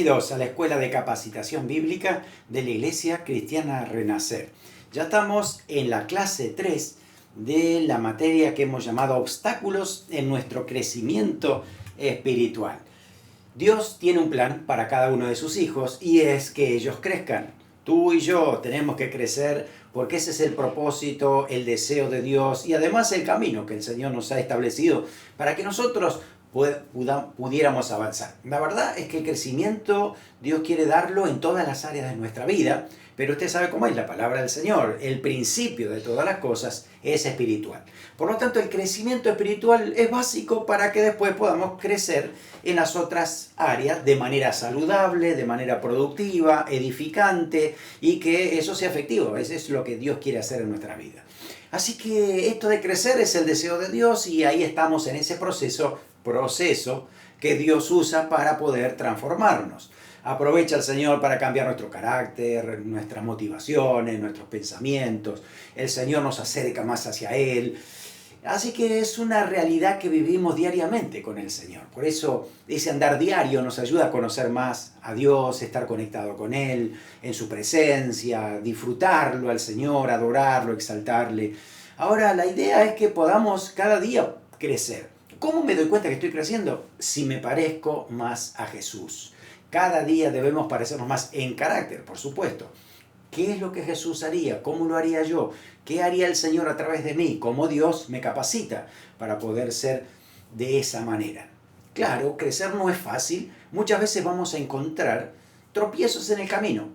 Bienvenidos a la Escuela de Capacitación Bíblica de la Iglesia Cristiana Renacer. Ya estamos en la clase 3 de la materia que hemos llamado obstáculos en nuestro crecimiento espiritual. Dios tiene un plan para cada uno de sus hijos y es que ellos crezcan. Tú y yo tenemos que crecer porque ese es el propósito, el deseo de Dios y además el camino que el Señor nos ha establecido para que nosotros pudiéramos avanzar. La verdad es que el crecimiento Dios quiere darlo en todas las áreas de nuestra vida, pero usted sabe cómo es la palabra del Señor. El principio de todas las cosas es espiritual. Por lo tanto, el crecimiento espiritual es básico para que después podamos crecer en las otras áreas de manera saludable, de manera productiva, edificante y que eso sea efectivo. Eso es lo que Dios quiere hacer en nuestra vida. Así que esto de crecer es el deseo de Dios y ahí estamos en ese proceso que Dios usa para poder transformarnos. Aprovecha el Señor para cambiar nuestro carácter, nuestras motivaciones, nuestros pensamientos. El Señor nos acerca más hacia Él. Así que es una realidad que vivimos diariamente con el Señor. Por eso ese andar diario nos ayuda a conocer más a Dios, estar conectado con Él, en su presencia, disfrutarlo al Señor, adorarlo, exaltarle. Ahora, la idea es que podamos cada día crecer. ¿Cómo me doy cuenta que estoy creciendo? Si me parezco más a Jesús. Cada día debemos parecernos más en carácter, por supuesto. ¿Qué es lo que Jesús haría? ¿Cómo lo haría yo? ¿Qué haría el Señor a través de mí? ¿Cómo Dios me capacita para poder ser de esa manera? Claro, crecer no es fácil. Muchas veces vamos a encontrar tropiezos en el camino,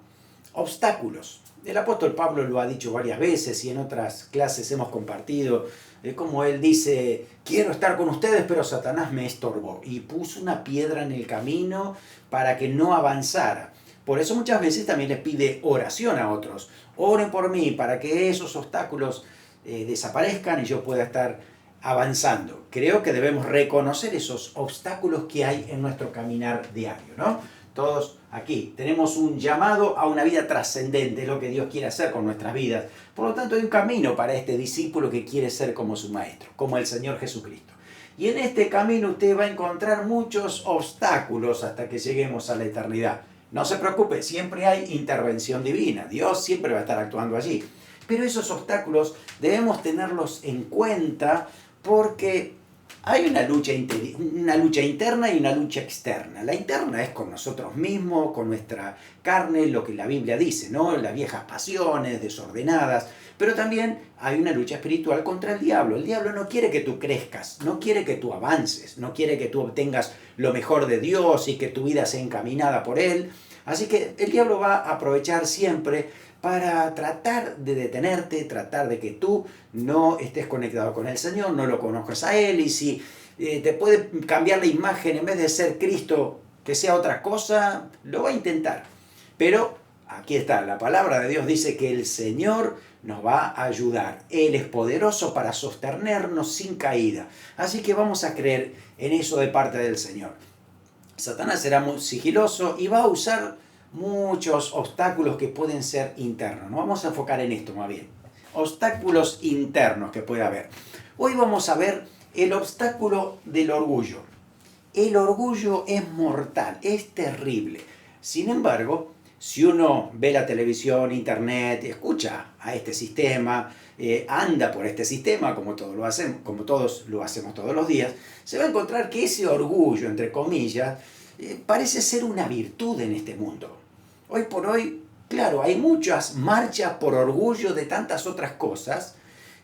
obstáculos. El apóstol Pablo lo ha dicho varias veces y en otras clases hemos compartido como él dice, quiero estar con ustedes, pero Satanás me estorbó y puso una piedra en el camino para que no avanzara. Por eso muchas veces también le pide oración a otros. Oren por mí para que esos obstáculos desaparezcan y yo pueda estar avanzando. Creo que debemos reconocer esos obstáculos que hay en nuestro caminar diario, ¿no? Todos aquí tenemos un llamado a una vida trascendente, es lo que Dios quiere hacer con nuestras vidas. Por lo tanto, hay un camino para este discípulo que quiere ser como su maestro, como el Señor Jesucristo. Y en este camino usted va a encontrar muchos obstáculos hasta que lleguemos a la eternidad. No se preocupe, siempre hay intervención divina. Dios siempre va a estar actuando allí. Pero esos obstáculos debemos tenerlos en cuenta porque hay una lucha interna y una lucha externa. La interna es con nosotros mismos, con nuestra carne, lo que la Biblia dice, ¿no? Las viejas pasiones desordenadas. Pero también hay una lucha espiritual contra el diablo. El diablo no quiere que tú crezcas, no quiere que tú avances, no quiere que tú obtengas lo mejor de Dios y que tu vida sea encaminada por Él. Así que el diablo va a aprovechar siempre para tratar de detenerte, tratar de que tú no estés conectado con el Señor, no lo conozcas a Él, y si te puede cambiar la imagen, en vez de ser Cristo, que sea otra cosa, lo va a intentar. Pero aquí está, la palabra de Dios dice que el Señor nos va a ayudar. Él es poderoso para sostenernos sin caída. Así que vamos a creer en eso de parte del Señor. Satanás será muy sigiloso y va a usar muchos obstáculos que pueden ser internos. Nos vamos a enfocar en esto más bien. Obstáculos internos que puede haber. Hoy vamos a ver el obstáculo del orgullo. El orgullo es mortal, es terrible. Sin embargo, si uno ve la televisión, internet, escucha a este sistema, anda por este sistema, como todos lo hacemos todos los días, se va a encontrar que ese orgullo, entre comillas, parece ser una virtud en este mundo. Hoy por hoy, claro, hay muchas marchas por orgullo de tantas otras cosas,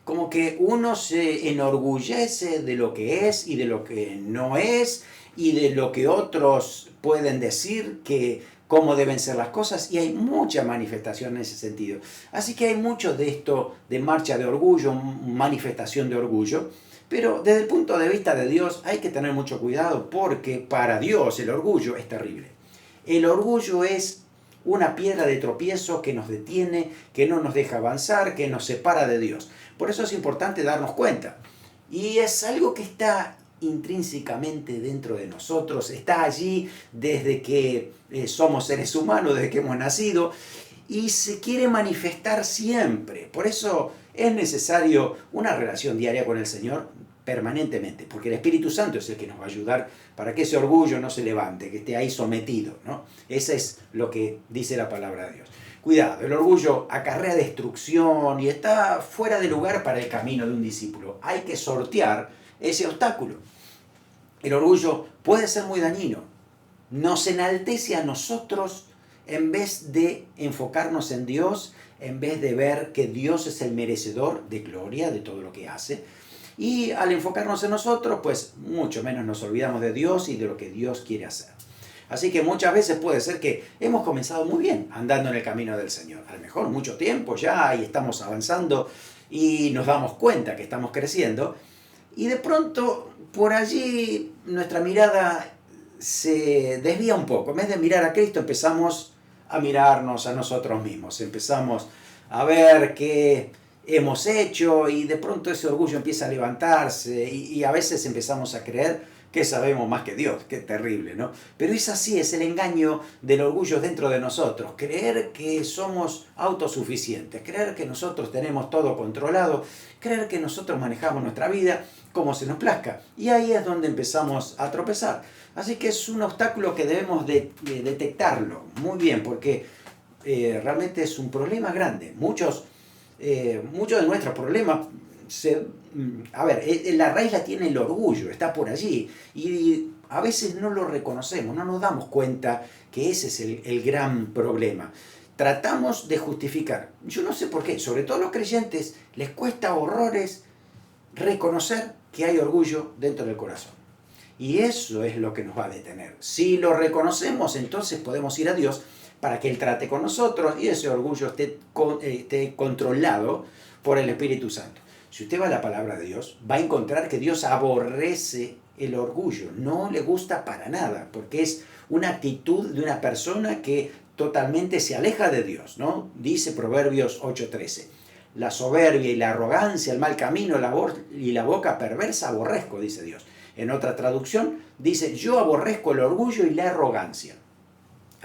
como que uno se enorgullece de lo que es y de lo que no es, y de lo que otros pueden decir que cómo deben ser las cosas, y hay mucha manifestación en ese sentido. Así que hay mucho de esto, de marcha de orgullo, manifestación de orgullo, pero desde el punto de vista de Dios hay que tener mucho cuidado porque para Dios el orgullo es terrible. El orgullo es una piedra de tropiezo que nos detiene, que no nos deja avanzar, que nos separa de Dios. Por eso es importante darnos cuenta. Y es algo que está intrínsecamente dentro de nosotros, está allí desde que somos seres humanos, desde que hemos nacido, y se quiere manifestar siempre. Por eso es necesario una relación diaria con el Señor, permanentemente, porque el Espíritu Santo es el que nos va a ayudar para que ese orgullo no se levante, que esté ahí sometido, ¿no? Eso es lo que dice la palabra de Dios. Cuidado, el orgullo acarrea destrucción y está fuera de lugar para el camino de un discípulo. Hay que sortear ese obstáculo. El orgullo puede ser muy dañino. Nos enaltece a nosotros en vez de enfocarnos en Dios, en vez de ver que Dios es el merecedor de gloria de todo lo que hace. Y al enfocarnos en nosotros, pues mucho menos nos olvidamos de Dios y de lo que Dios quiere hacer. Así que muchas veces puede ser que hemos comenzado muy bien andando en el camino del Señor. A lo mejor mucho tiempo ya y estamos avanzando y nos damos cuenta que estamos creciendo. Y de pronto por allí nuestra mirada se desvía un poco. En vez de mirar a Cristo empezamos a mirarnos a nosotros mismos. Empezamos a ver qué hemos hecho y de pronto ese orgullo empieza a levantarse y a veces empezamos a creer que sabemos más que Dios. Qué terrible, ¿no? Pero es así, es el engaño del orgullo dentro de nosotros. Creer que somos autosuficientes, creer que nosotros tenemos todo controlado, creer que nosotros manejamos nuestra vida como se nos plazca. Y ahí es donde empezamos a tropezar. Así que es un obstáculo que debemos de detectarlo muy bien, porque realmente es un problema grande. Muchos de nuestros problemas, la raíz la tiene el orgullo, está por allí. Y a veces no lo reconocemos, no nos damos cuenta que ese es el gran problema. Tratamos de justificar. Yo no sé por qué, sobre todo a los creyentes les cuesta horrores reconocer que hay orgullo dentro del corazón. Y eso es lo que nos va a detener. Si lo reconocemos, entonces podemos ir a Dios para que Él trate con nosotros y ese orgullo esté controlado por el Espíritu Santo. Si usted va a la palabra de Dios, va a encontrar que Dios aborrece el orgullo. No le gusta para nada, porque es una actitud de una persona que totalmente se aleja de Dios, ¿no? Dice Proverbios 8:13. La soberbia y la arrogancia, el mal camino y la boca perversa aborrezco, dice Dios. En otra traducción dice, yo aborrezco el orgullo y la arrogancia.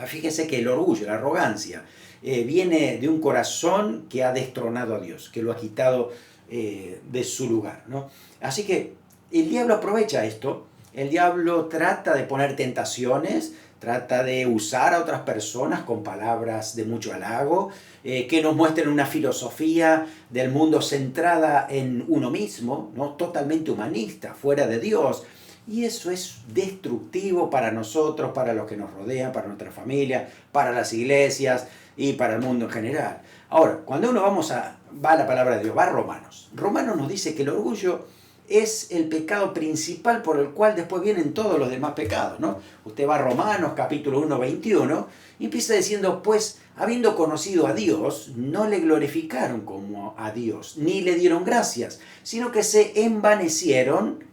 Fíjese que el orgullo, la arrogancia, viene de un corazón que ha destronado a Dios, que lo ha quitado de su lugar, ¿no? Así que el diablo aprovecha esto, el diablo trata de poner tentaciones, trata de usar a otras personas con palabras de mucho halago, que nos muestren una filosofía del mundo centrada en uno mismo, ¿no? Totalmente humanista, fuera de Dios. Y eso es destructivo para nosotros, para los que nos rodean, para nuestra familia, para las iglesias y para el mundo en general. Ahora, cuando uno va a la palabra de Dios, va a Romanos. Romanos nos dice que el orgullo es el pecado principal por el cual después vienen todos los demás pecados, ¿no? Usted va a Romanos capítulo 1, 21 y empieza diciendo, pues, habiendo conocido a Dios, no le glorificaron como a Dios, ni le dieron gracias, sino que se envanecieron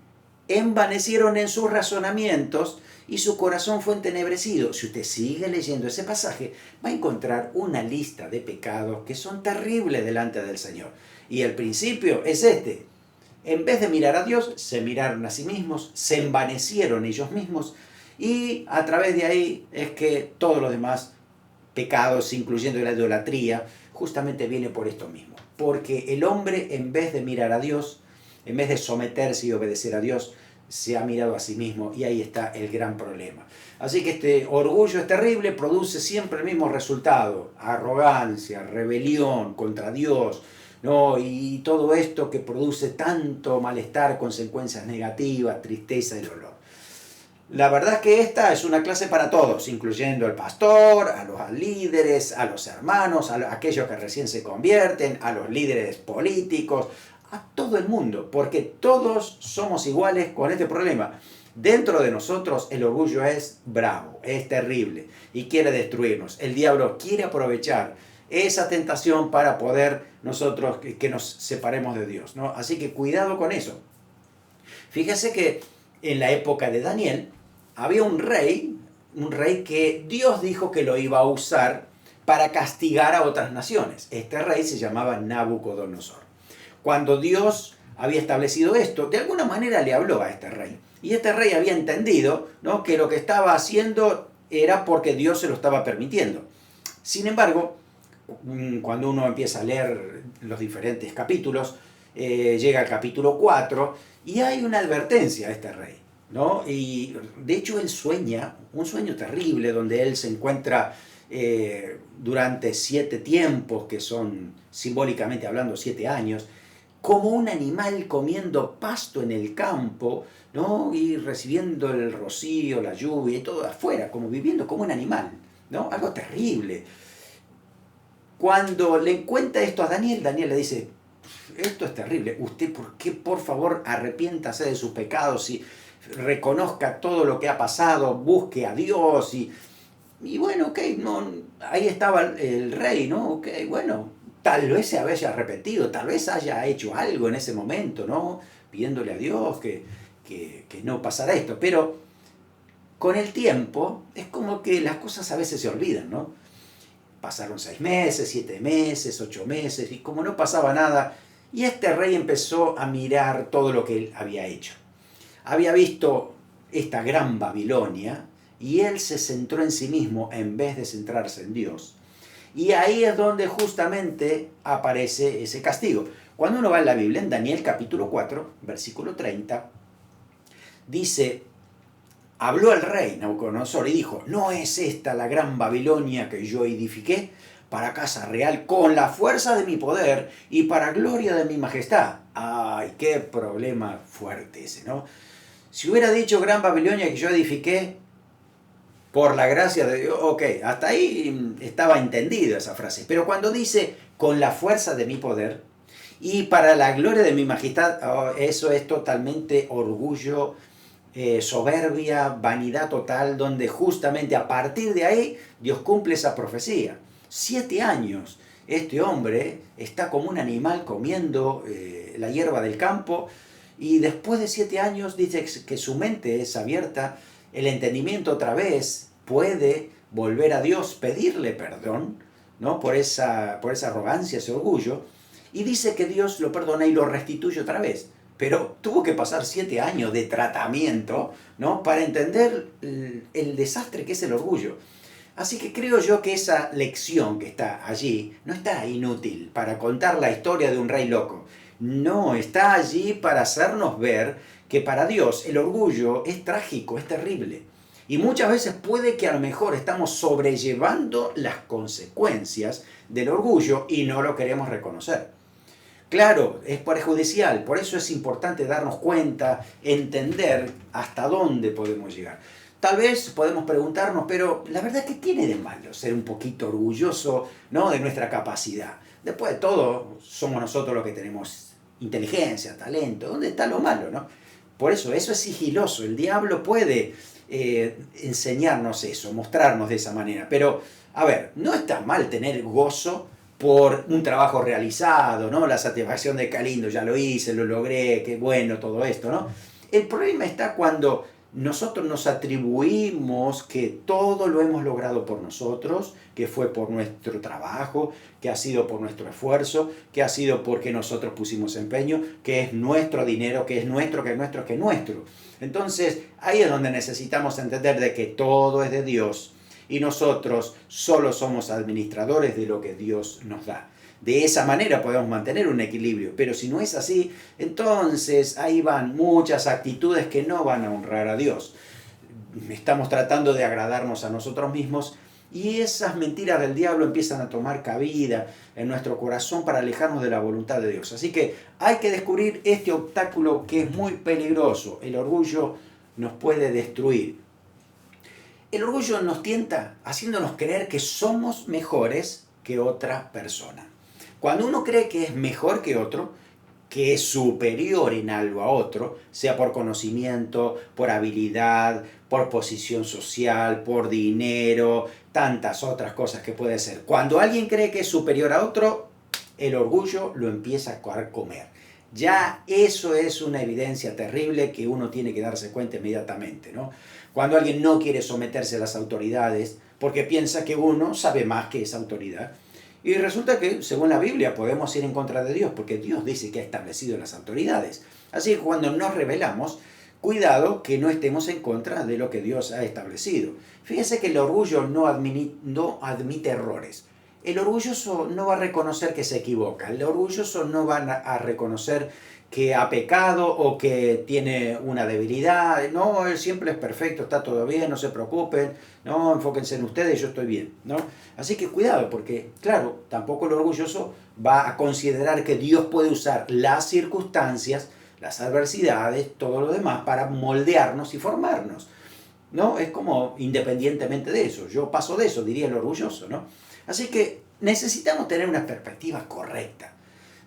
en sus razonamientos y su corazón fue entenebrecido. Si usted sigue leyendo ese pasaje, va a encontrar una lista de pecados que son terribles delante del Señor. Y el principio es este. En vez de mirar a Dios, se miraron a sí mismos, se envanecieron ellos mismos y a través de ahí es que todos los demás pecados, incluyendo la idolatría, justamente viene por esto mismo. Porque el hombre, en vez de mirar a Dios, en vez de someterse y obedecer a Dios, se ha mirado a sí mismo y ahí está el gran problema. Así que este orgullo es terrible, produce siempre el mismo resultado: arrogancia, rebelión contra Dios, ¿no? Y todo esto que produce tanto malestar, consecuencias negativas, tristeza y dolor. La verdad es que esta es una clase para todos, incluyendo al pastor, a los líderes, a los hermanos, a aquellos que recién se convierten, a los líderes políticos, a todo el mundo, porque todos somos iguales con este problema. Dentro de nosotros el orgullo es bravo, es terrible y quiere destruirnos. El diablo quiere aprovechar esa tentación para poder nosotros que nos separemos de Dios, ¿no? Así que cuidado con eso. Fíjese que en la época de Daniel había un rey que Dios dijo que lo iba a usar para castigar a otras naciones. Este rey se llamaba Nabucodonosor. Cuando Dios había establecido esto, de alguna manera le habló a este rey. Y este rey había entendido, ¿no?, que lo que estaba haciendo era porque Dios se lo estaba permitiendo. Sin embargo, cuando uno empieza a leer los diferentes capítulos, llega al capítulo 4 Y hay una advertencia a este rey, ¿no? Y de hecho él sueña un sueño terrible donde él se encuentra durante 7 tiempos, que son simbólicamente hablando 7 años, como un animal comiendo pasto en el campo, ¿no? Y recibiendo el rocío, la lluvia y todo afuera, como viviendo como un animal, ¿no? Algo terrible. Cuando le cuenta esto a Daniel, Daniel le dice, esto es terrible, usted por qué por favor arrepiéntase de sus pecados y reconozca todo lo que ha pasado, busque a Dios y bueno, ok, no, ahí estaba el rey, ¿no? Ok, bueno, tal vez se haya arrepentido, tal vez haya hecho algo en ese momento, ¿no? Pidiéndole a Dios que no pasara esto, pero con el tiempo es como que las cosas a veces se olvidan, ¿no? Pasaron 6 meses, 7 meses, 8 meses, y como no pasaba nada, y este rey empezó a mirar todo lo que él había hecho. Había visto esta gran Babilonia, y él se centró en sí mismo en vez de centrarse en Dios. Y ahí es donde justamente aparece ese castigo. Cuando uno va en la Biblia, en Daniel capítulo 4, versículo 30, dice, habló el rey Nabucodonosor y dijo, ¿no es esta la gran Babilonia que yo edifiqué para casa real con la fuerza de mi poder y para gloria de mi majestad? ¡Ay, qué problema fuerte ese!, ¿no? Si hubiera dicho gran Babilonia que yo edifiqué por la gracia de Dios, ok, hasta ahí estaba entendida esa frase. Pero cuando dice con la fuerza de mi poder y para la gloria de mi majestad, oh, eso es totalmente orgullo, soberbia, vanidad total, donde justamente a partir de ahí Dios cumple esa profecía. 7 años, este hombre está como un animal comiendo la hierba del campo, y después de 7 años dice que su mente es abierta, el entendimiento otra vez puede volver a Dios, pedirle perdón, ¿no? por esa arrogancia, ese orgullo, y dice que Dios lo perdona y lo restituye otra vez. Pero tuvo que pasar 7 años de tratamiento, ¿no? Para entender el desastre que es el orgullo. Así que creo yo que esa lección que está allí no está inútil para contar la historia de un rey loco. No, está allí para hacernos ver que para Dios el orgullo es trágico, es terrible. Y muchas veces puede que a lo mejor estamos sobrellevando las consecuencias del orgullo y no lo queremos reconocer. Claro, es perjudicial, por eso es importante darnos cuenta, entender hasta dónde podemos llegar. Tal vez podemos preguntarnos, pero la verdad, ¿qué tiene de malo ser un poquito orgulloso, ¿no? de nuestra capacidad? Después de todo, somos nosotros los que tenemos inteligencia, talento. ¿Dónde está lo malo, no? Por eso es sigiloso. El diablo puede enseñarnos eso, mostrarnos de esa manera. Pero, a ver, no está mal tener gozo por un trabajo realizado, ¿no? La satisfacción de qué lindo, ya lo hice, lo logré, qué bueno todo esto, ¿no? El problema está cuando nosotros nos atribuimos que todo lo hemos logrado por nosotros, que fue por nuestro trabajo, que ha sido por nuestro esfuerzo, que ha sido porque nosotros pusimos empeño, que es nuestro dinero, que es nuestro, que es nuestro, que es nuestro. Entonces, ahí es donde necesitamos entender de que todo es de Dios y nosotros solo somos administradores de lo que Dios nos da. De esa manera podemos mantener un equilibrio, pero si no es así, entonces ahí van muchas actitudes que no van a honrar a Dios. Estamos tratando de agradarnos a nosotros mismos y esas mentiras del diablo empiezan a tomar cabida en nuestro corazón para alejarnos de la voluntad de Dios. Así que hay que descubrir este obstáculo que es muy peligroso. El orgullo nos puede destruir. El orgullo nos tienta haciéndonos creer que somos mejores que otra persona. Cuando uno cree que es mejor que otro, que es superior en algo a otro, sea por conocimiento, por habilidad, por posición social, por dinero, tantas otras cosas que puede ser. Cuando alguien cree que es superior a otro, el orgullo lo empieza a comer. Ya eso es una evidencia terrible que uno tiene que darse cuenta inmediatamente, ¿no? Cuando alguien no quiere someterse a las autoridades porque piensa que uno sabe más que esa autoridad. Y resulta que, según la Biblia, podemos ir en contra de Dios, porque Dios dice que ha establecido las autoridades. Así que cuando nos rebelamos, cuidado que no estemos en contra de lo que Dios ha establecido. Fíjense que el orgullo no admite errores. El orgulloso no va a reconocer que se equivoca. El orgulloso no va a reconocer que ha pecado o que tiene una debilidad. No, él siempre es perfecto, está todo bien, no se preocupen, no, enfóquense en ustedes, yo estoy bien, ¿no? Así que cuidado, porque claro, tampoco el orgulloso va a considerar que Dios puede usar las circunstancias, las adversidades, todo lo demás para moldearnos y formarnos, ¿no? Es como independientemente de eso, yo paso de eso, diría el orgulloso, ¿no? Así que necesitamos tener una perspectiva correcta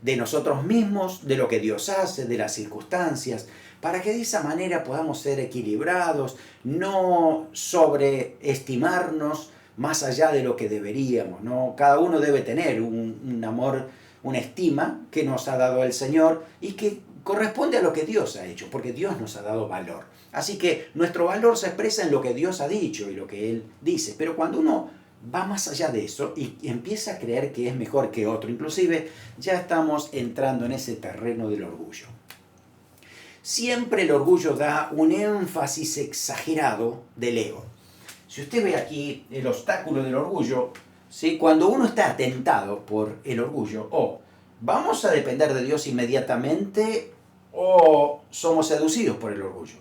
de nosotros mismos, de lo que Dios hace, de las circunstancias, para que de esa manera podamos ser equilibrados, no sobreestimarnos más allá de lo que deberíamos, ¿no? Cada uno debe tener un amor, una estima que nos ha dado el Señor y que corresponde a lo que Dios ha hecho, porque Dios nos ha dado valor. Así que nuestro valor se expresa en lo que Dios ha dicho y lo que Él dice, pero cuando uno va más allá de eso y empieza a creer que es mejor que otro, inclusive ya estamos entrando en ese terreno del orgullo. Siempre el orgullo da un énfasis exagerado del ego. Si usted ve aquí el obstáculo del orgullo, ¿sí? Cuando uno está tentado por el orgullo, vamos a depender de Dios inmediatamente o somos seducidos por el orgullo.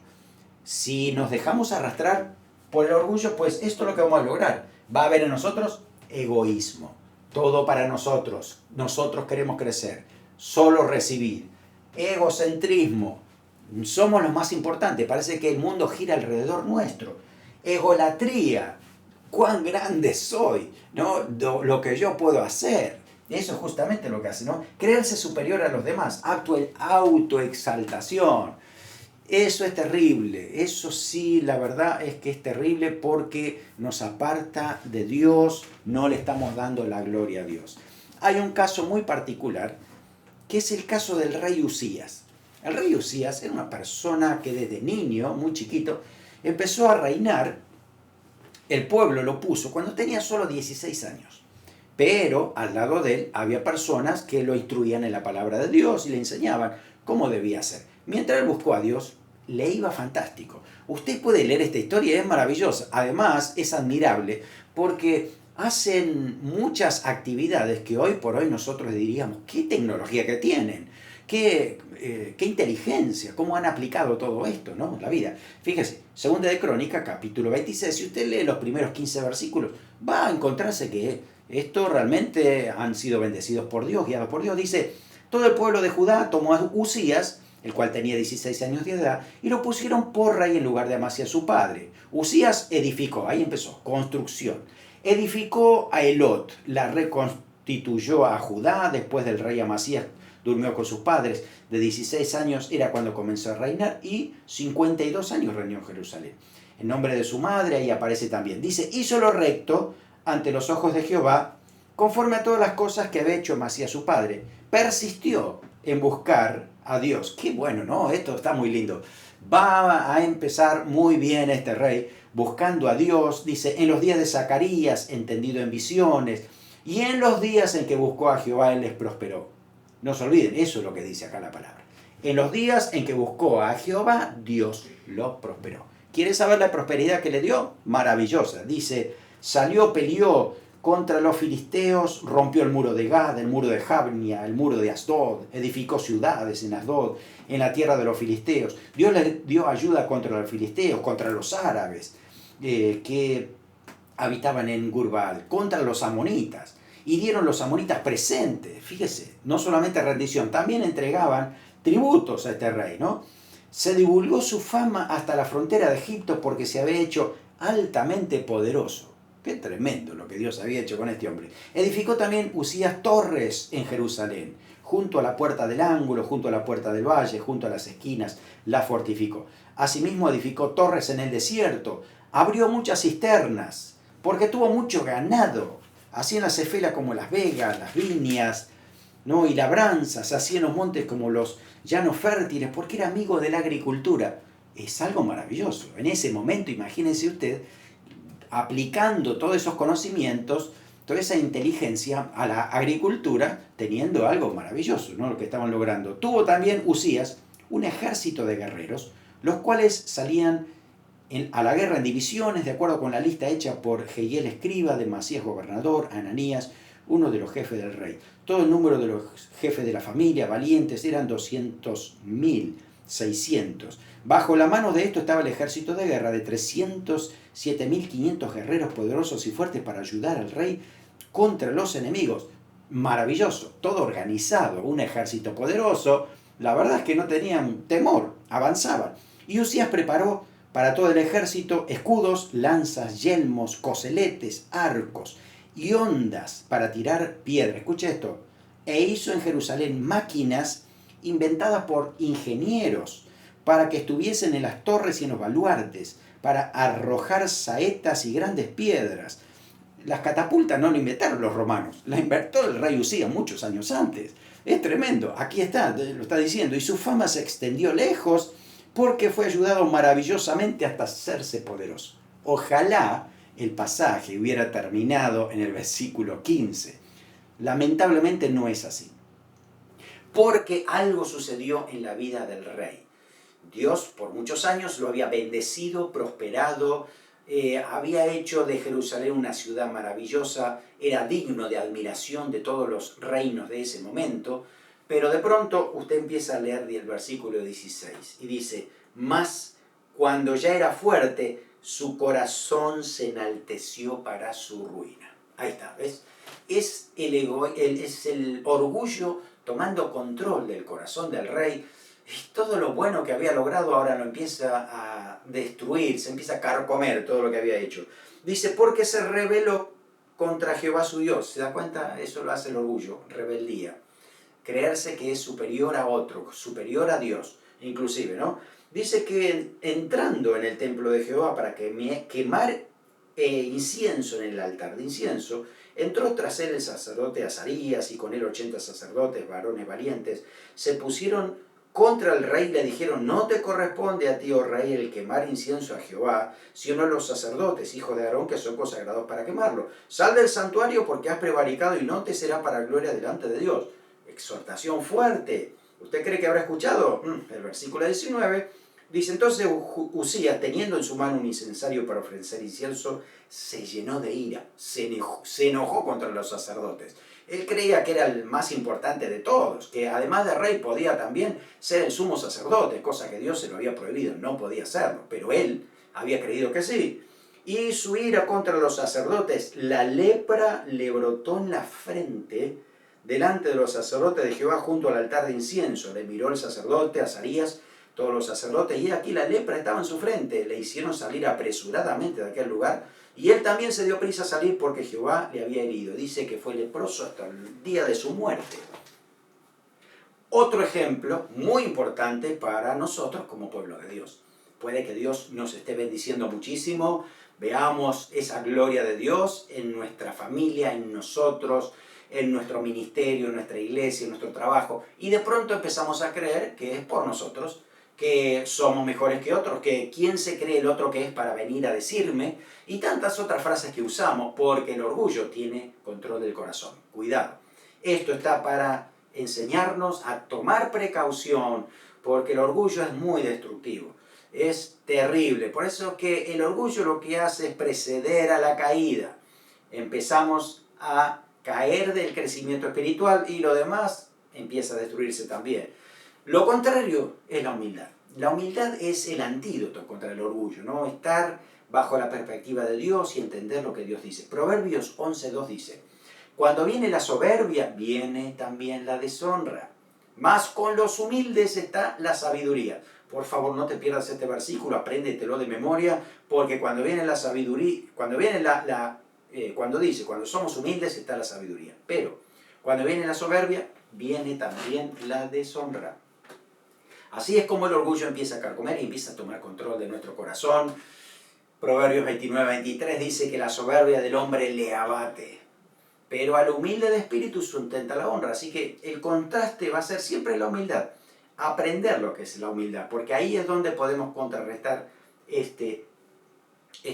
Si nos dejamos arrastrar por el orgullo, pues esto es lo que vamos a lograr. Va a haber en nosotros egoísmo, todo para nosotros, nosotros queremos crecer, solo recibir, egocentrismo, somos los más importantes, parece que el mundo gira alrededor nuestro, egolatría, cuán grande soy, ¿no? Lo que yo puedo hacer, eso es justamente lo que hace, ¿no? Creerse superior a los demás, autoexaltación. Eso es terrible, eso sí, la verdad es que es terrible porque nos aparta de Dios, no le estamos dando la gloria a Dios. Hay un caso muy particular, que es el caso del rey Usías. El rey Usías era una persona que desde niño, muy chiquito, empezó a reinar, el pueblo lo puso cuando tenía solo 16 años. Pero al lado de él había personas que lo instruían en la palabra de Dios y le enseñaban cómo debía ser. Mientras él buscó a Dios, le iba fantástico. Usted puede leer esta historia, es maravillosa. Además, es admirable porque hacen muchas actividades que hoy por hoy nosotros diríamos, qué tecnología que tienen, qué inteligencia, cómo han aplicado todo esto, ¿no? La vida. Fíjese, Segunda de Crónica, capítulo 26, si usted lee los primeros 15 versículos, va a encontrarse que esto realmente han sido bendecidos por Dios, guiados por Dios. Dice, todo el pueblo de Judá tomó a Usías, el cual tenía 16 años de edad, y lo pusieron por rey en lugar de Amasías su padre. Usías edificó, ahí empezó, construcción. Edificó a Elot, la reconstituyó a Judá, después del rey Amasías durmió con sus padres. De 16 años era cuando comenzó a reinar y 52 años reinó en Jerusalén. En nombre de su madre, ahí aparece también. Dice, hizo lo recto ante los ojos de Jehová, conforme a todas las cosas que había hecho Amasías su padre. Persistió en buscar a Dios. Qué bueno, ¿no? Esto está muy lindo. Va a empezar muy bien este rey, buscando a Dios. Dice, en los días de Zacarías, entendido en visiones, y en los días en que buscó a Jehová, él les prosperó. No se olviden, eso es lo que dice acá la palabra. En los días en que buscó a Jehová, Dios lo prosperó. ¿Quieres saber la prosperidad que le dio? Maravillosa. Dice, salió, peleó contra los filisteos, rompió el muro de Gad, el muro de Jabnia, el muro de Asdod, edificó ciudades en Asdod, en la tierra de los filisteos. Dios le dio ayuda contra los filisteos, contra los árabes que habitaban en Gurbal, contra los amonitas. Y dieron los amonitas presentes, fíjese, no solamente rendición, también entregaban tributos a este rey, ¿no? Se divulgó su fama hasta la frontera de Egipto porque se había hecho altamente poderoso. Qué tremendo lo que Dios había hecho con este hombre. Edificó también Usías torres en Jerusalén, junto a la puerta del ángulo, junto a la puerta del valle, junto a las esquinas, la fortificó. Asimismo edificó torres en el desierto, abrió muchas cisternas, porque tuvo mucho ganado. Así en la Cefela como Las Vegas, las viñas, ¿no? Y labranzas, así en los montes como los llanos fértiles, porque era amigo de la agricultura. Es algo maravilloso. En ese momento, imagínense usted, aplicando todos esos conocimientos, toda esa inteligencia a la agricultura, teniendo algo maravilloso, ¿no? Lo que estaban logrando. Tuvo también Usías un ejército de guerreros, los cuales salían a la guerra en divisiones, de acuerdo con la lista hecha por Jehiel escriba, de Masías gobernador, Ananías, uno de los jefes del rey. Todo el número de los jefes de la familia, valientes, eran 200.600. Bajo la mano de esto estaba el ejército de guerra de 307.500 guerreros poderosos y fuertes para ayudar al rey contra los enemigos. Maravilloso, todo organizado, un ejército poderoso. La verdad es que no tenían temor, avanzaban. Y Usías preparó para todo el ejército escudos, lanzas, yelmos, coseletes, arcos y hondas para tirar piedra. Escucha esto. E hizo en Jerusalén máquinas inventadas por ingenieros para que estuviesen en las torres y en los baluartes, para arrojar saetas y grandes piedras. Las catapultas no lo inventaron los romanos, las inventó el rey Usías muchos años antes. Es tremendo, aquí está, lo está diciendo. Y su fama se extendió lejos porque fue ayudado maravillosamente hasta hacerse poderoso. Ojalá el pasaje hubiera terminado en el versículo 15. Lamentablemente no es así. Porque algo sucedió en la vida del rey. Dios por muchos años lo había bendecido, prosperado, había hecho de Jerusalén una ciudad maravillosa, era digno de admiración de todos los reinos de ese momento, pero de pronto usted empieza a leer el versículo 16 y dice, mas cuando ya era fuerte, su corazón se enalteció para su ruina. Ahí está, ¿ves? Es el orgullo tomando control del corazón del rey. Y todo lo bueno que había logrado ahora lo empieza a destruir, se empieza a carcomer todo lo que había hecho. Dice, porque se rebeló contra Jehová su Dios. ¿Se da cuenta? Eso lo hace el orgullo, rebeldía. Creerse que es superior a otro, superior a Dios, inclusive, ¿no? Dice que entrando en el templo de Jehová para quemar incienso en el altar de incienso, entró tras él el sacerdote Azarías y con él 80 sacerdotes, varones valientes, se pusieron contra el rey, le dijeron, no te corresponde a ti, oh rey, el quemar incienso a Jehová, sino a los sacerdotes, hijos de Aarón, que son consagrados para quemarlo. Sal del santuario porque has prevaricado y no te será para gloria delante de Dios. Exhortación fuerte. ¿Usted cree que habrá escuchado? El versículo 19 dice, entonces Usías, teniendo en su mano un incensario para ofrecer incienso, se llenó de ira, se enojó contra los sacerdotes. Él creía que era el más importante de todos, que además de rey podía también ser el sumo sacerdote, cosa que Dios se lo había prohibido, no podía hacerlo, pero él había creído que sí. Y su ira contra los sacerdotes, la lepra le brotó en la frente delante de los sacerdotes de Jehová junto al altar de incienso. Le miró el sacerdote, Azarías, todos los sacerdotes, y aquí la lepra estaba en su frente. Le hicieron salir apresuradamente de aquel lugar, y él también se dio prisa a salir porque Jehová le había herido. Dice que fue leproso hasta el día de su muerte. Otro ejemplo muy importante para nosotros como pueblo de Dios. Puede que Dios nos esté bendiciendo muchísimo, veamos esa gloria de Dios en nuestra familia, en nosotros, en nuestro ministerio, en nuestra iglesia, en nuestro trabajo, y de pronto empezamos a creer que es por nosotros, que somos mejores que otros, que quién se cree el otro que es para venir a decirme, y tantas otras frases que usamos, porque el orgullo tiene control del corazón. Cuidado. Esto está para enseñarnos a tomar precaución, porque el orgullo es muy destructivo, es terrible. Por eso que el orgullo lo que hace es preceder a la caída. Empezamos a caer del crecimiento espiritual y lo demás empieza a destruirse también. Lo contrario es la humildad. La humildad es el antídoto contra el orgullo, ¿no? Estar bajo la perspectiva de Dios y entender lo que Dios dice. Proverbios 11:2 dice, cuando viene la soberbia, viene también la deshonra, mas con los humildes está la sabiduría. Por favor, no te pierdas este versículo, apréndetelo de memoria, porque cuando viene la sabiduría, cuando dice, cuando somos humildes está la sabiduría, pero cuando viene la soberbia, viene también la deshonra. Así es como el orgullo empieza a carcomer y empieza a tomar control de nuestro corazón. Proverbios 29:23 dice que la soberbia del hombre le abate, pero al humilde de espíritu sustenta la honra. Así que el contraste va a ser siempre la humildad. Aprender lo que es la humildad, porque ahí es donde podemos contrarrestar este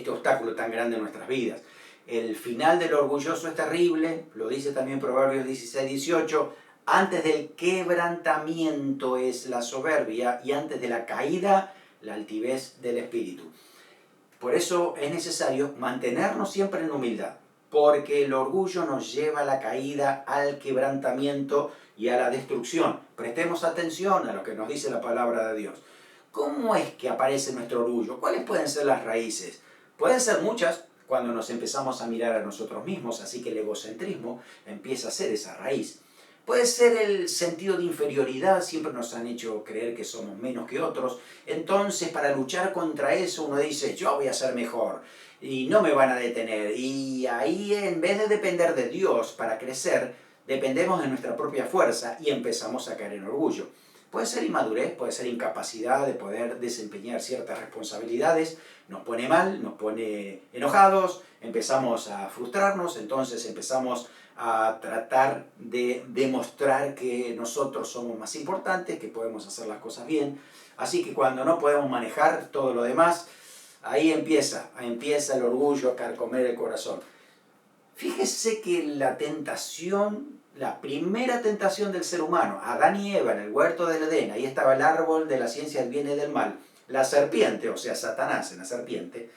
obstáculo tan grande en nuestras vidas. El final del orgulloso es terrible, lo dice también Proverbios 16:18, antes del quebrantamiento es la soberbia y antes de la caída la altivez del espíritu. Por eso es necesario mantenernos siempre en humildad. porque el orgullo nos lleva a la caída, al quebrantamiento y a la destrucción. Prestemos atención a lo que nos dice la palabra de Dios. ¿Cómo es que aparece nuestro orgullo? ¿Cuáles pueden ser las raíces? Pueden ser muchas cuando nos empezamos a mirar a nosotros mismos, así que el egocentrismo empieza a ser esa raíz. Puede ser el sentido de inferioridad, siempre nos han hecho creer que somos menos que otros. Entonces, para luchar contra eso, uno dice, yo voy a ser mejor y no me van a detener. Y ahí, en vez de depender de Dios para crecer, dependemos de nuestra propia fuerza y empezamos a caer en orgullo. Puede ser inmadurez, puede ser incapacidad de poder desempeñar ciertas responsabilidades, nos pone mal, nos pone enojados, empezamos a frustrarnos, entonces empezamos a tratar de demostrar que nosotros somos más importantes, que podemos hacer las cosas bien. Así que cuando no podemos manejar todo lo demás, ahí empieza el orgullo a carcomer el corazón. Fíjese que la tentación, la primera tentación del ser humano, Adán y Eva en el huerto del Edén, ahí estaba el árbol de la ciencia del bien y del mal, la serpiente, o sea, Satanás en la serpiente,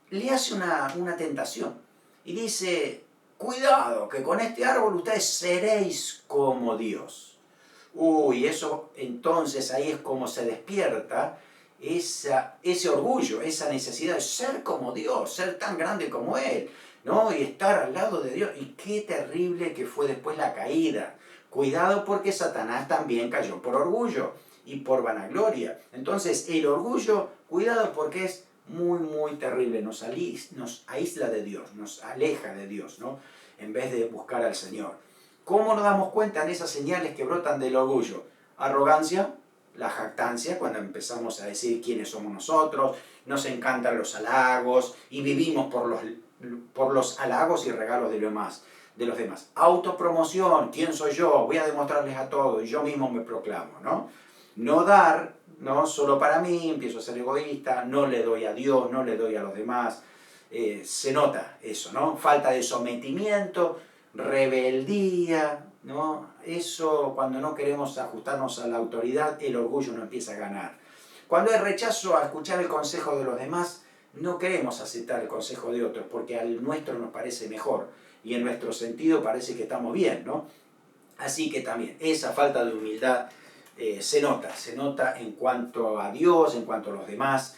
le hace una tentación y dice, cuidado, que con este árbol ustedes seréis como Dios. Uy, eso entonces ahí es como se despierta ese orgullo, esa necesidad de ser como Dios, ser tan grande como Él, ¿no? Y estar al lado de Dios. Y qué terrible que fue después la caída. Cuidado porque Satanás también cayó por orgullo y por vanagloria. Entonces el orgullo, cuidado porque es muy, muy terrible. Nos aísla de Dios, nos aleja de Dios, ¿no? En vez de buscar al Señor. ¿Cómo nos damos cuenta en esas señales que brotan del orgullo? Arrogancia, la jactancia, cuando empezamos a decir quiénes somos nosotros, nos encantan los halagos y vivimos por los halagos y regalos de los demás. Autopromoción, ¿quién soy yo? Voy a demostrarles a todos y yo mismo me proclamo, ¿no? No dar, no solo para mí, empiezo a ser egoísta, no le doy a Dios, no le doy a los demás. Se nota eso, ¿no? Falta de sometimiento, rebeldía, ¿no? Eso, cuando no queremos ajustarnos a la autoridad, el orgullo no empieza a ganar. Cuando hay rechazo a escuchar el consejo de los demás, no queremos aceptar el consejo de otros, porque al nuestro nos parece mejor, y en nuestro sentido parece que estamos bien, ¿no? Así que también, esa falta de humildad se nota en cuanto a Dios, en cuanto a los demás,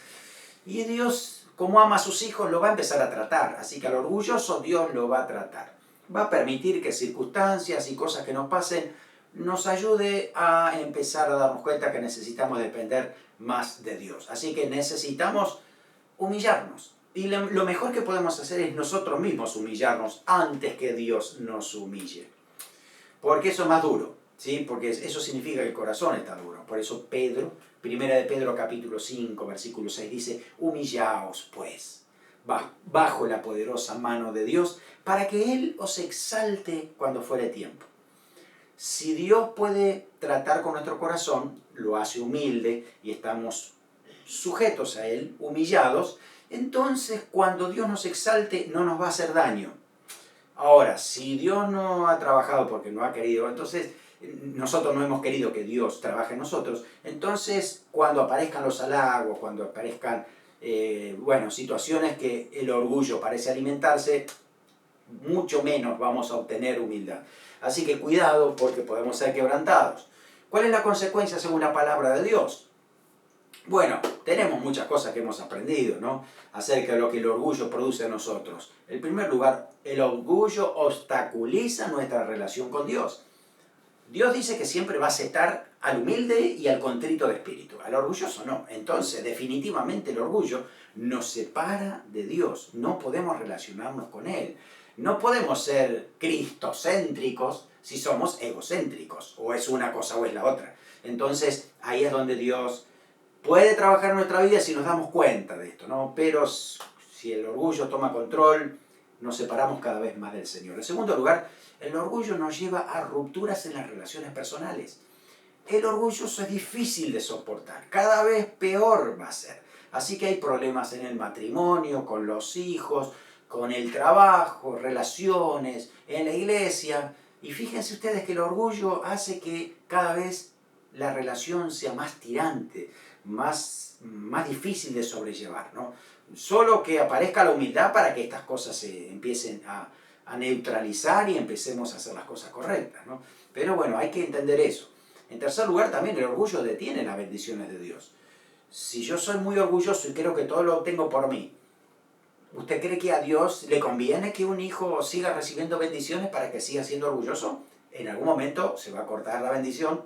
y Dios, como ama a sus hijos, lo va a empezar a tratar, así que al orgulloso Dios lo va a tratar. Va a permitir que circunstancias y cosas que nos pasen nos ayude a empezar a darnos cuenta que necesitamos depender más de Dios. Así que necesitamos humillarnos. Y lo mejor que podemos hacer es nosotros mismos humillarnos antes que Dios nos humille. Porque eso es más duro, ¿sí? Porque eso significa que el corazón está duro. Por eso Pedro, primera de Pedro capítulo 5, versículo 6, dice, humillaos pues, bajo la poderosa mano de Dios, para que Él os exalte cuando fuere tiempo. Si Dios puede tratar con nuestro corazón, lo hace humilde y estamos sujetos a Él, humillados, entonces cuando Dios nos exalte no nos va a hacer daño. Ahora, si Dios no ha trabajado porque no ha querido, entonces nosotros no hemos querido que Dios trabaje en nosotros, entonces cuando aparezcan los halagos, cuando aparezcan situaciones que el orgullo parece alimentarse, mucho menos vamos a obtener humildad. Así que cuidado porque podemos ser quebrantados. ¿Cuál es la consecuencia según la palabra de Dios? Bueno, tenemos muchas cosas que hemos aprendido, ¿no? Acerca de lo que el orgullo produce en nosotros. En primer lugar, el orgullo obstaculiza nuestra relación con Dios. Dios dice que siempre va a aceptar al humilde y al contrito de espíritu. Al orgulloso no. Entonces, definitivamente el orgullo nos separa de Dios. No podemos relacionarnos con Él. No podemos ser cristocéntricos si somos egocéntricos. O es una cosa o es la otra. Entonces, ahí es donde Dios puede trabajar en nuestra vida si nos damos cuenta de esto, ¿no? Pero si el orgullo toma control, nos separamos cada vez más del Señor. En segundo lugar, el orgullo nos lleva a rupturas en las relaciones personales. El orgulloso es difícil de soportar, cada vez peor va a ser. Así que hay problemas en el matrimonio, con los hijos, con el trabajo, relaciones, en la iglesia. Y fíjense ustedes que el orgullo hace que cada vez la relación sea más tirante, más difícil de sobrellevar, ¿no? Solo que aparezca la humildad para que estas cosas se empiecen a neutralizar y empecemos a hacer las cosas correctas, ¿no? Pero bueno, hay que entender eso. En tercer lugar, también el orgullo detiene las bendiciones de Dios. Si yo soy muy orgulloso y creo que todo lo obtengo por mí, ¿usted cree que a Dios le conviene que un hijo siga recibiendo bendiciones para que siga siendo orgulloso? En algún momento se va a cortar la bendición,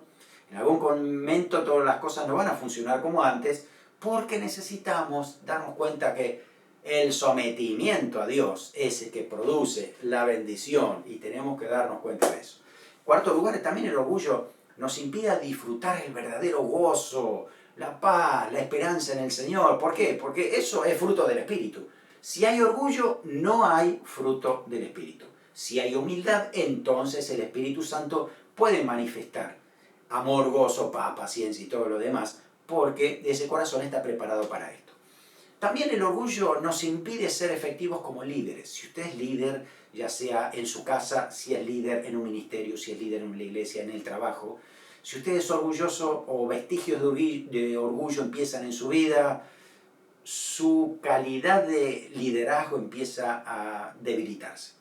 en algún momento todas las cosas no van a funcionar como antes, porque necesitamos darnos cuenta que el sometimiento a Dios es el que produce la bendición y tenemos que darnos cuenta de eso. En cuarto lugar, también el orgullo nos impide disfrutar el verdadero gozo, la paz, la esperanza en el Señor. ¿Por qué? Porque eso es fruto del Espíritu. Si hay orgullo, no hay fruto del Espíritu. Si hay humildad, entonces el Espíritu Santo puede manifestar amor, gozo, paz, paciencia y todo lo demás, porque ese corazón está preparado para esto. También el orgullo nos impide ser efectivos como líderes. Si usted es líder, ya sea en su casa, si es líder en un ministerio, si es líder en la iglesia, en el trabajo, si usted es orgulloso o vestigios de orgullo empiezan en su vida, su calidad de liderazgo empieza a debilitarse.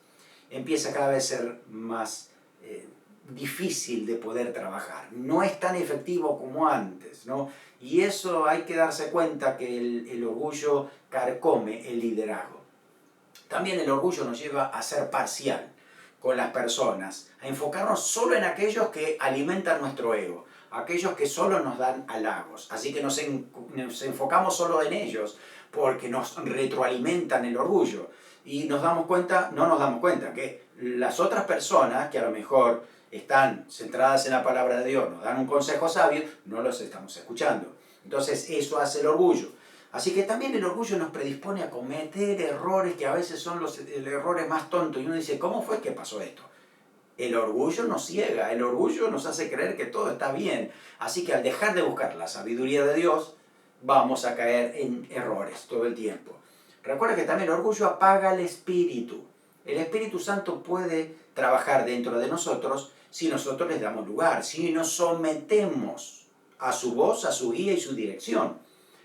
Empieza cada vez a ser más difícil de poder trabajar. No es tan efectivo como antes, ¿no? Y eso hay que darse cuenta que el orgullo carcome el liderazgo. También el orgullo nos lleva a ser parcial con las personas, a enfocarnos solo en aquellos que alimentan nuestro ego, aquellos que solo nos dan halagos. Así que nos enfocamos solo en ellos porque nos retroalimentan el orgullo. Y no nos damos cuenta que las otras personas que a lo mejor están centradas en la palabra de Dios, nos dan un consejo sabio, no los estamos escuchando. Entonces eso hace el orgullo. Así que también el orgullo nos predispone a cometer errores que a veces son los errores más tontos. Y uno dice, ¿cómo fue que pasó esto? El orgullo nos ciega, el orgullo nos hace creer que todo está bien. Así que al dejar de buscar la sabiduría de Dios, vamos a caer en errores todo el tiempo. Recuerda que también el orgullo apaga el espíritu. El Espíritu Santo puede trabajar dentro de nosotros si nosotros les damos lugar, si nos sometemos a su voz, a su guía y su dirección.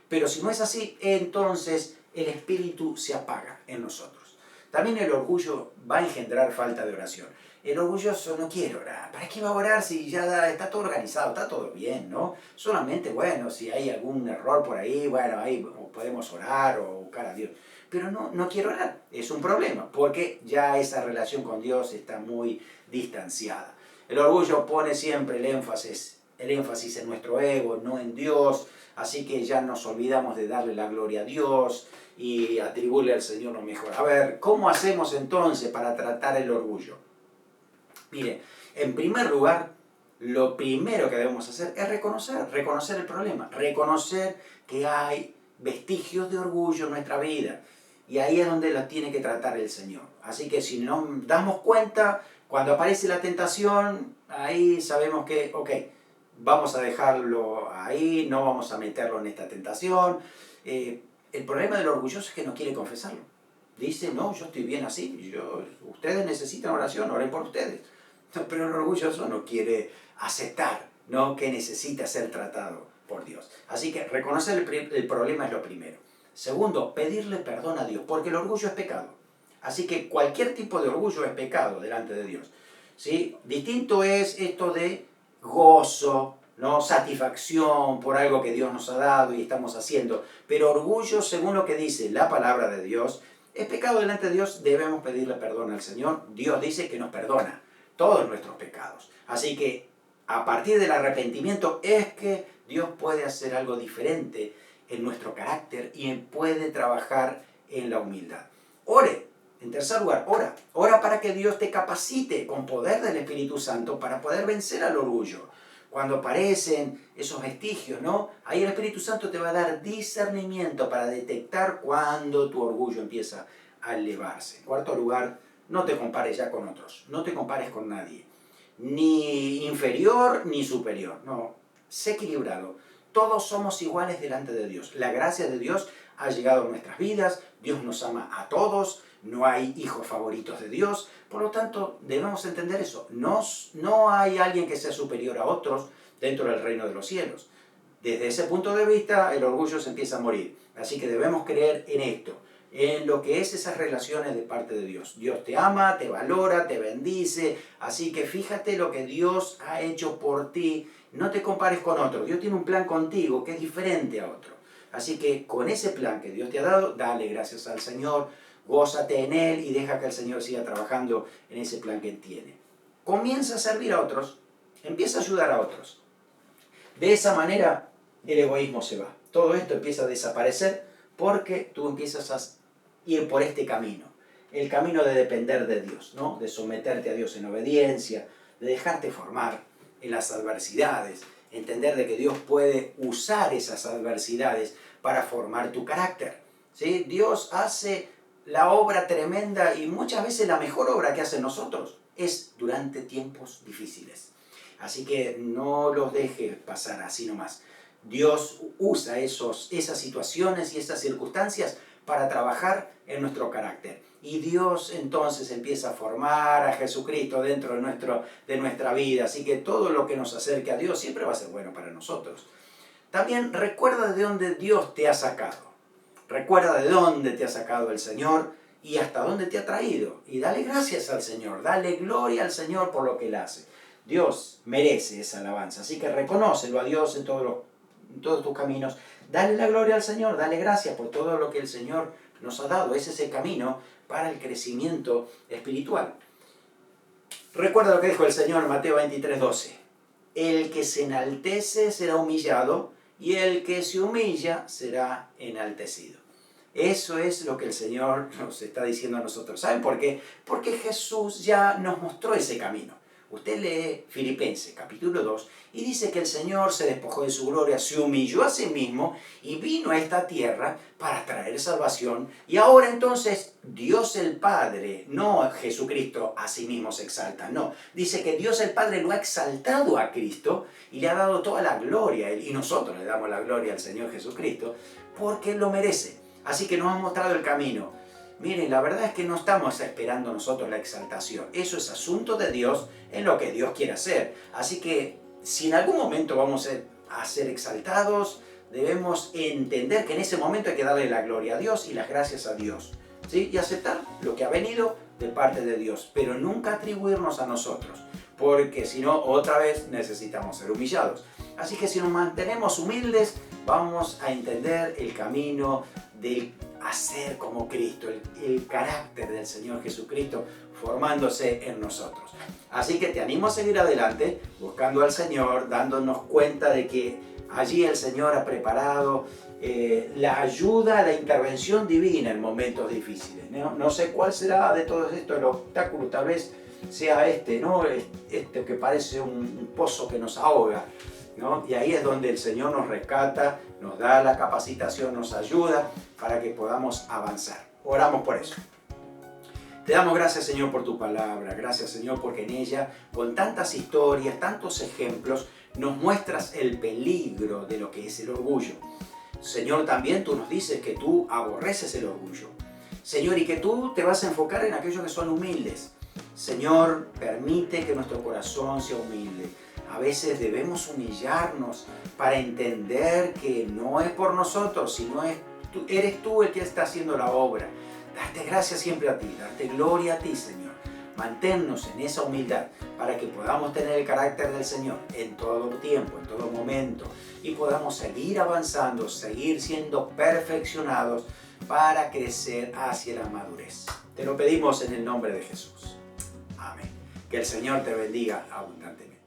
Pero si no es así, entonces el espíritu se apaga en nosotros. También el orgullo va a engendrar falta de oración. El orgulloso no quiere orar. ¿Para qué va a orar si ya está todo organizado, está todo bien, ¿no? Solamente, bueno, si hay algún error por ahí, bueno, ahí podemos orar o buscar a Dios. Pero no quiere orar. Es un problema, porque ya esa relación con Dios está muy distanciada. El orgullo pone siempre el énfasis en nuestro ego, no en Dios. Así que ya nos olvidamos de darle la gloria a Dios y atribuirle al Señor lo mejor. A ver, ¿cómo hacemos entonces para tratar el orgullo? Mire, en primer lugar, lo primero que debemos hacer es reconocer el problema, reconocer que hay vestigios de orgullo en nuestra vida. Y ahí es donde lo tiene que tratar el Señor. Así que si nos damos cuenta, cuando aparece la tentación, ahí sabemos que, ok, vamos a dejarlo ahí, no vamos a meterlo en esta tentación. El problema del orgulloso es que no quiere confesarlo. Dice, no, yo estoy bien así, ustedes necesitan oración, oren por ustedes. Pero el orgulloso no quiere aceptar, ¿no?, que necesita ser tratado por Dios. Así que reconocer el problema es lo primero. Segundo, pedirle perdón a Dios, porque el orgullo es pecado. Así que cualquier tipo de orgullo es pecado delante de Dios, ¿sí? Distinto es esto de gozo, ¿no?, satisfacción por algo que Dios nos ha dado y estamos haciendo. Pero orgullo, según lo que dice la palabra de Dios, es pecado delante de Dios. Debemos pedirle perdón al Señor. Dios dice que nos perdona todos nuestros pecados. Así que a partir del arrepentimiento es que Dios puede hacer algo diferente en nuestro carácter y puede trabajar en la humildad. Ore. En tercer lugar, ora para que Dios te capacite con poder del Espíritu Santo para poder vencer al orgullo. Cuando aparecen esos vestigios, ¿no?, ahí el Espíritu Santo te va a dar discernimiento para detectar cuando tu orgullo empieza a elevarse. En cuarto lugar, no te compares ya con otros, no te compares con nadie, ni inferior ni superior, no, sé equilibrado. Todos somos iguales delante de Dios. La gracia de Dios ha llegado a nuestras vidas, Dios nos ama a todos, no hay hijos favoritos de Dios, por lo tanto debemos entender eso. No hay alguien que sea superior a otros dentro del reino de los cielos. Desde ese punto de vista, el orgullo se empieza a morir. Así que debemos creer en esto, en lo que es esas relaciones de parte de Dios. Dios te ama, te valora, te bendice, así que fíjate lo que Dios ha hecho por ti. No te compares con otro. Dios tiene un plan contigo que es diferente a otro. Así que con ese plan que Dios te ha dado, dale gracias al Señor, gózate en Él y deja que el Señor siga trabajando en ese plan que Él tiene. Comienza a servir a otros, empieza a ayudar a otros. De esa manera el egoísmo se va. Todo esto empieza a desaparecer porque tú empiezas a ir por este camino. El camino de depender de Dios, ¿no? De someterte a Dios en obediencia, de dejarte formar en las adversidades, entender de que Dios puede usar esas adversidades para formar tu carácter, ¿sí? Dios hace la obra tremenda y muchas veces la mejor obra que hace nosotros es durante tiempos difíciles. Así que no los dejes pasar así nomás. Dios usa esas situaciones y esas circunstancias para trabajar en nuestro carácter. Y Dios entonces empieza a formar a Jesucristo dentro de nuestra vida. Así que todo lo que nos acerque a Dios siempre va a ser bueno para nosotros. También recuerda de dónde Dios te ha sacado. Recuerda de dónde te ha sacado el Señor y hasta dónde te ha traído. Y dale gracias al Señor, dale gloria al Señor por lo que Él hace. Dios merece esa alabanza, así que reconócelo a Dios en todos tus caminos. Dale la gloria al Señor, dale gracias por todo lo que el Señor nos ha dado. Ese es el camino para el crecimiento espiritual. Recuerda lo que dijo el Señor en Mateo 23:12. El que se enaltece será humillado y el que se humilla será enaltecido. Eso es lo que el Señor nos está diciendo a nosotros. ¿Saben por qué? Porque Jesús ya nos mostró ese camino. Usted lee Filipenses capítulo 2 y dice que el Señor se despojó de su gloria, se humilló a sí mismo y vino a esta tierra para traer salvación. Y ahora entonces Dios el Padre, no Jesucristo a sí mismo se exalta, no. Dice que Dios el Padre lo ha exaltado a Cristo y le ha dado toda la gloria a Él. Y nosotros le damos la gloria al Señor Jesucristo porque Él lo merece. Así que nos ha mostrado el camino. Miren, la verdad es que no estamos esperando nosotros la exaltación. Eso es asunto de Dios en lo que Dios quiere hacer. Así que si en algún momento vamos a ser exaltados, debemos entender que en ese momento hay que darle la gloria a Dios y las gracias a Dios, ¿sí? Y aceptar lo que ha venido de parte de Dios, pero nunca atribuirnos a nosotros, porque si no, otra vez necesitamos ser humillados. Así que si nos mantenemos humildes, vamos a entender el camino del hacer como Cristo, el carácter del Señor Jesucristo formándose en nosotros. Así que te animo a seguir adelante, buscando al Señor, dándonos cuenta de que allí el Señor ha preparado la ayuda, la intervención divina en momentos difíciles. No sé cuál será de todo esto el obstáculo, tal vez sea ¿no? Este que parece un pozo que nos ahoga, ¿no? Y ahí es donde el Señor nos rescata, nos da la capacitación, nos ayuda para que podamos avanzar. Oramos por eso. Te damos gracias, Señor, por tu palabra. Gracias, Señor, porque en ella, con tantas historias, tantos ejemplos, nos muestras el peligro de lo que es el orgullo. Señor, también tú nos dices que tú aborreces el orgullo. Señor, y que tú te vas a enfocar en aquellos que son humildes. Señor, permite que nuestro corazón sea humilde. A veces debemos humillarnos para entender que no es por nosotros, sino eres tú el que está haciendo la obra. Darte gracias siempre a ti, darte gloria a ti, Señor. Manténnos en esa humildad para que podamos tener el carácter del Señor en todo tiempo, en todo momento, y podamos seguir avanzando, seguir siendo perfeccionados para crecer hacia la madurez. Te lo pedimos en el nombre de Jesús. Amén. Que el Señor te bendiga abundantemente.